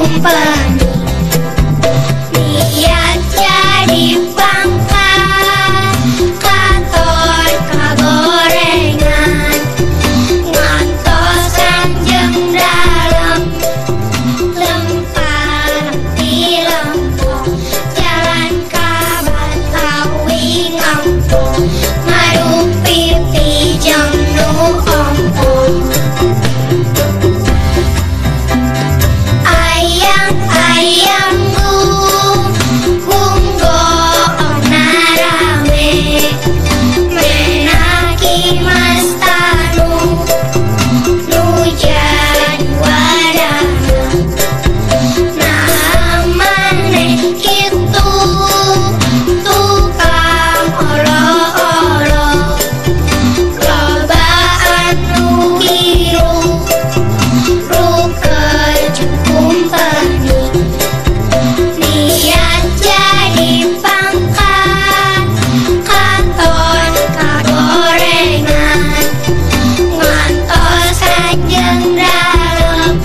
company. Niat jadi pangkat, katon kagorengan, ngantos kanjeng dalem, lempar di lempung, jalan ka Batawi ngampung, ngaduk pipi jeung nu ompong. Ayam gunggo onarame, menaki mas tanu, nu jadi wadana. Nah maneh kitu tukang olo-olo, lobaan nu kiru, rukel jeung company. Niat jadi pangkat, katon kagorengan, ngantos kanjeng dalem,